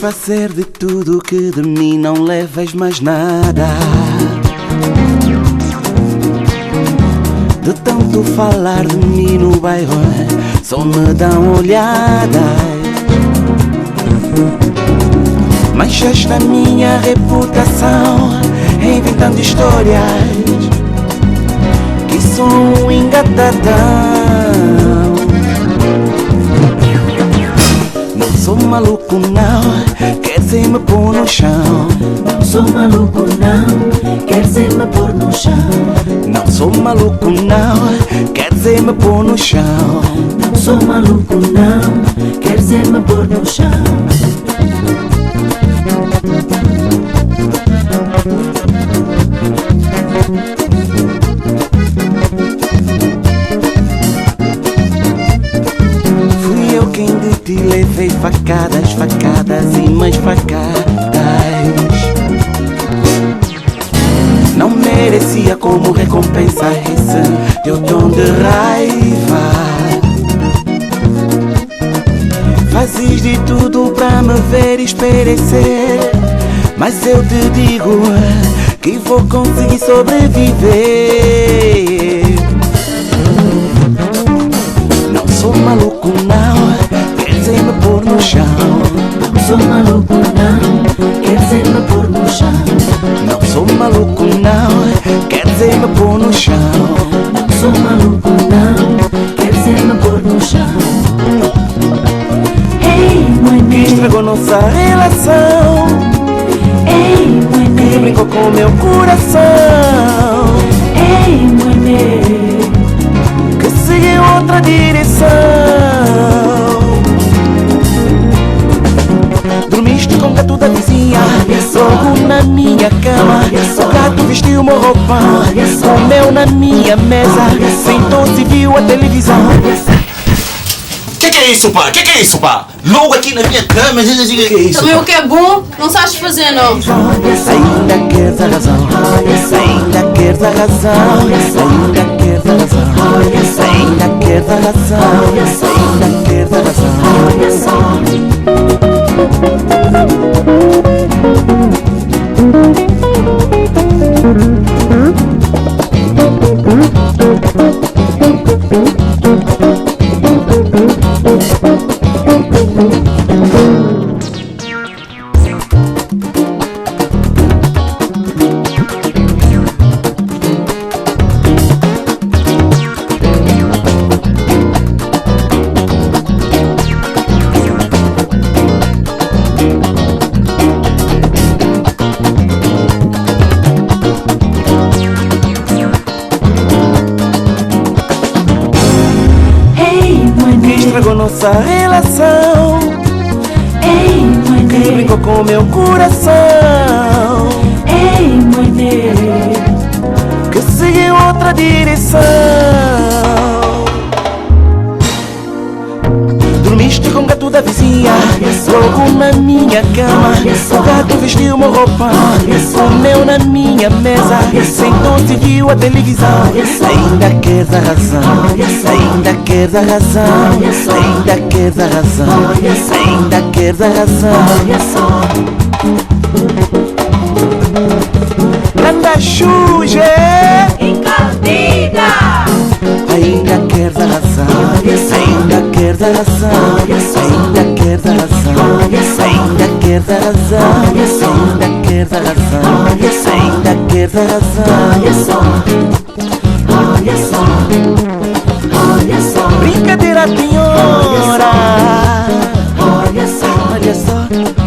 fazer de tudo que de mim não leves mais nada. De tanto falar de mim no bairro, só me dão olhadas. Manchaste a minha reputação, inventando histórias que sou um engatadão. Não sou maluco não, quer dizer me pôr no chão. Não sou maluco não, quer dizer me pôr no chão. Não sou maluco não, quer dizer me pôr no chão. Não sou maluco não, quer dizer me pôr no chão. Fui eu quem de ti levei facadas, facadas e mais facadas. Não merecia como recompensa esse teu tom de raiva. Fazes de tudo pra me ver esperecer, mas eu te digo que vou conseguir sobreviver. Não sou maluco não, quer dizer me pôr no chão. Não sou maluco não, quer dizer me pôr no chão. Não sou maluco não, quer dizer me pôr no chão. Não sou maluco não, quer dizer me pôr no chão. Ei, mãe, Que estragou nossa relação, ei, mãe, que brincou com meu coração, ei, mãe, que seguiu outra direção. Dormiste com o gato da vizinha, logo na minha cama. O gato vestiu uma roupa, comeu na minha mesa, sentou-se e viu a televisão. Que é isso, pá? Que é isso, pá? Logo aqui na minha cama, que é isso? Também o que é bom, não sabes fazer, não. Ainda queres a razão, ainda queres a razão, ainda queres a razão, ainda queres a razão, ainda queres a razão. Estragou nossa relação, ei, mãe, que brincou com meu coração, ei, mãe, que seguiu outra direção. Dormiste com o gato da vizinha, logo na minha cama. O gato vestiu uma roupa, comeu na minha mesa, sentou-se e viu a televisão. Ainda queres a razão, ainda queres a razão, ainda queres a razão, ainda queres a razão. Anda Xuxa, encardida. ainda queres a razão, ainda queres a razão, ainda queres a razão, ainda queres a razão, ainda queres a razão, ainda queres a razão. Olha só, olha só, Brincadeira tem hora, olha só, olha só.